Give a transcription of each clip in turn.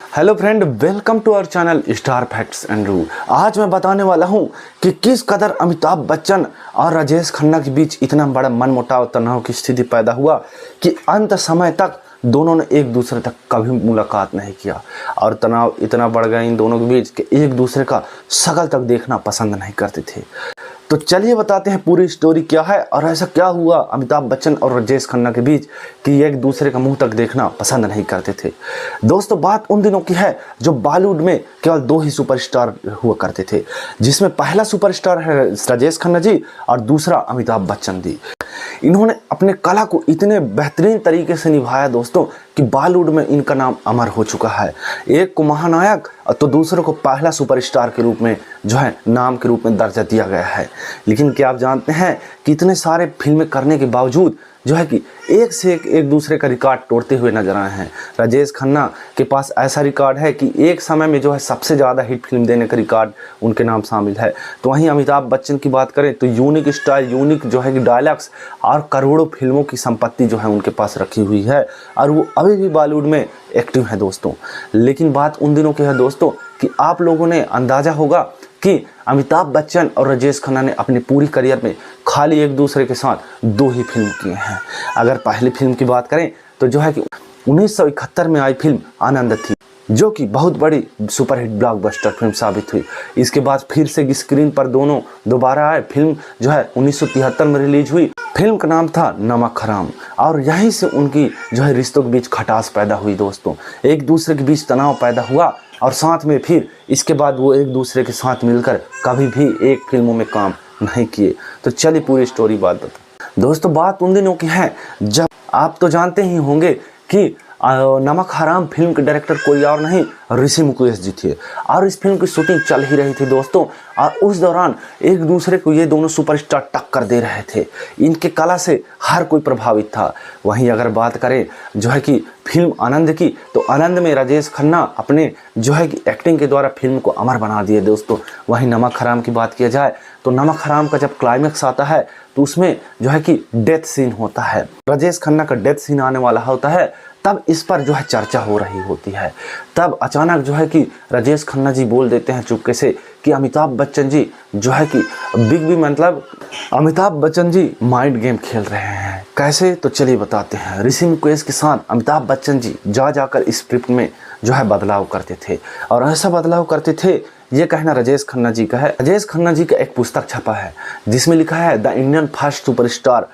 Hello friend, welcome to our channel star facts and rule. आज मैं बताने वाला हूं कि किस कदर अमिताभ बच्चन और राजेश खन्ना के बीच इतना बड़ा मनमुटाव तनाव की स्थिति पैदा हुआ कि अंत समय तक दोनों ने एक दूसरे तक कभी मुलाकात नहीं किया और तनाव इतना बढ़ गया इन दोनों के बीच कि एक दूसरे का शक्ल तक देखना पसंद नहीं करते थे। तो चलिए बताते हैं पूरी स्टोरी क्या है और ऐसा क्या हुआ अमिताभ बच्चन और राजेश खन्ना के बीच कि एक दूसरे का मुंह तक देखना पसंद नहीं करते थे। दोस्तों, बात उन दिनों की है जब बॉलीवुड में केवल दो ही सुपरस्टार हुआ करते थे, जिसमें पहला सुपरस्टार है राजेश खन्ना जी और दूसरा अमिताभ बच्चन जी। इन्होंने अपने कला को इतने बेहतरीन तरीके से निभाया दोस्तों कि बॉलीवुड में इनका नाम अमर हो चुका है। एक को महानायक तो दूसरे को पहला सुपरस्टार के रूप में जो है नाम के रूप में दर्जा दिया गया है। लेकिन क्या आप जानते हैं कि इतने सारे फिल्में करने के बावजूद जो है कि एक से एक दूसरे का रिकॉर्ड तोड़ते हुए नजर आए हैं। राजेश खन्ना के पास ऐसा रिकॉर्ड है कि एक समय में जो है सबसे ज़्यादा हिट फिल्म देने का रिकॉर्ड उनके नाम शामिल है। तो वहीं अमिताभ बच्चन की बात करें तो यूनिक स्टाइल, यूनिक जो है कि डायलॉग्स और करोड़ों फिल्मों की संपत्ति जो है उनके पास रखी हुई है और वो अभी भी बॉलीवुड में एक्टिव है दोस्तों। लेकिन बात उन दिनों की है दोस्तों कि आप लोगों ने अंदाज़ा होगा कि अमिताभ बच्चन और राजेश खन्ना ने अपनी पूरी करियर में खाली एक दूसरे के साथ दो ही फिल्म किए हैं। अगर पहली फिल्म की बात करें तो जो है कि 1971 में आई फिल्म आनंद थी, जो कि बहुत बड़ी सुपरहिट ब्लॉकबस्टर फिल्म साबित हुई। इसके बाद फिर से स्क्रीन पर दोनों दोबारा आए। फिल्म जो है 1973 में रिलीज हुई। फिल्म का नाम था नमक हराम और यहीं से उनकी जो है रिश्तों के बीच खटास पैदा हुई दोस्तों। एक दूसरे के बीच तनाव पैदा हुआ और साथ में फिर इसके बाद वो एक दूसरे के साथ मिलकर कभी भी एक फिल्मों में काम नहीं किए। तो चलिए पूरी स्टोरी बात बताओ दोस्तों। बात उन दिनों की है जब आप तो जानते ही होंगे कि नमक हराम फिल्म के डायरेक्टर कोई और नहीं ऋषि मुकेश जी थे और इस फिल्म की शूटिंग चल ही रही थी दोस्तों। और उस दौरान एक दूसरे को ये दोनों सुपरस्टार टक्कर दे रहे थे। इनके कला से हर कोई प्रभावित था। वहीं अगर बात करें जो है कि फिल्म आनंद की, तो आनंद में राजेश खन्ना अपने जो है कि एक्टिंग के द्वारा फिल्म को अमर बना दिए दोस्तों। वहीं नमक हराम की बात किया जाए तो नमक हराम का जब क्लाइमेक्स आता है तो उसमें जो है कि डेथ सीन होता है, राजेश खन्ना का डेथ सीन आने वाला होता है। तब इस पर जो है चर्चा हो रही होती है। तब अचानक जो है कि राजेश खन्ना जी बोल देते हैं चुपके से कि अमिताभ बच्चन जी जो है कि मतलब अमिताभ बच्चन जी माइंड गेम खेल रहे हैं। कैसे, तो चलिए बताते हैं। ऋषि मुकेश के साथ अमिताभ बच्चन जी जाकर इस स्क्रिप्ट में जो है बदलाव करते थे और ऐसा बदलाव करते थे, ये कहना राजेश खन्ना जी का है। राजेश खन्ना जी का एक पुस्तक छपा है जिसमें लिखा है द इंडियन फर्स्ट सुपरस्टार,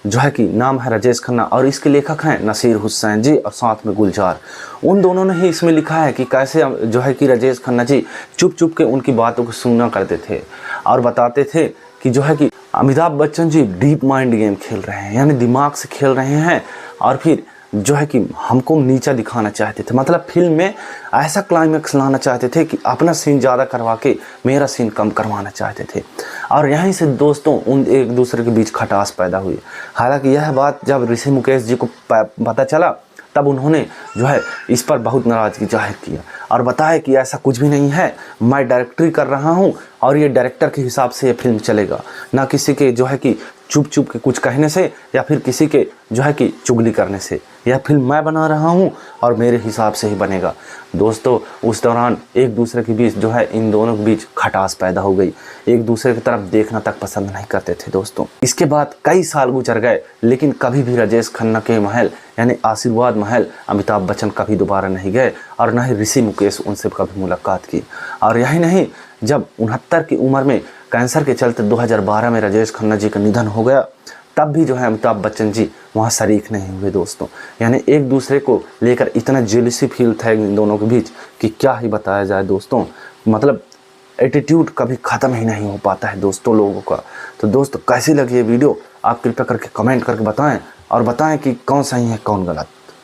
जो है कि नाम है राजेश खन्ना और इसके लेखक हैं नसीर हुसैन जी और साथ में गुलजार। उन दोनों ने ही इसमें लिखा है कि कैसे जो है कि राजेश खन्ना जी चुप चुप के उनकी बातों को सुनना करते थे और बताते थे कि जो है कि Amitabh Bachchan ji deep mind game खेल रहे हैं, यानी दिमाग से खेल रहे हैं और फिर जो है कि हमको नीचा दिखाना चाहते थे। मतलब फिल्म में ऐसा क्लाइमेक्स लाना चाहते थे कि अपना सीन ज़्यादा करवा के मेरा सीन कम करवाना चाहते थे और यहीं से दोस्तों उन एक दूसरे के बीच खटास पैदा हुई। हालांकि यह बात जब ऋषि मुकेश जी को पता चला तब उन्होंने जो है इस पर बहुत नाराज़गी जाहिर किया और बताया कि ऐसा कुछ भी नहीं है, मैं डायरेक्टरी कर रहा हूं और ये डायरेक्टर के हिसाब से ये फिल्म चलेगा, ना किसी के जो है कि चुप चुप के कुछ कहने से या फिर किसी के जो है कि चुगली करने से। यह फिल्म मैं बना रहा हूं और मेरे हिसाब से ही बनेगा। दोस्तों, उस दौरान एक दूसरे के बीच जो है इन दोनों के बीच खटास पैदा हो गई। एक दूसरे की तरफ देखना तक पसंद नहीं करते थे दोस्तों। इसके बाद कई साल गुजर गए लेकिन कभी भी राजेश खन्ना के महल यानी आशीर्वाद महल अमिताभ बच्चन कभी दोबारा नहीं गए और न ही ऋषि मुकेश उनसे कभी मुलाकात की। और यही नहीं, जब 69 की उम्र में कैंसर के चलते 2012 में राजेश खन्ना जी का निधन हो गया, तब भी जो है अमिताभ बच्चन जी वहाँ शरीक नहीं हुए दोस्तों। यानी एक दूसरे को लेकर इतना जेलसी फील था इन दोनों के बीच कि क्या ही बताया जाए दोस्तों। मतलब एटीट्यूड कभी ख़त्म ही नहीं हो पाता है दोस्तों लोगों का। तो दोस्तों, कैसी लगी ये वीडियो आप कृपया करके कमेंट करके बताएं और बताएं कि कौन सही है कौन गलत।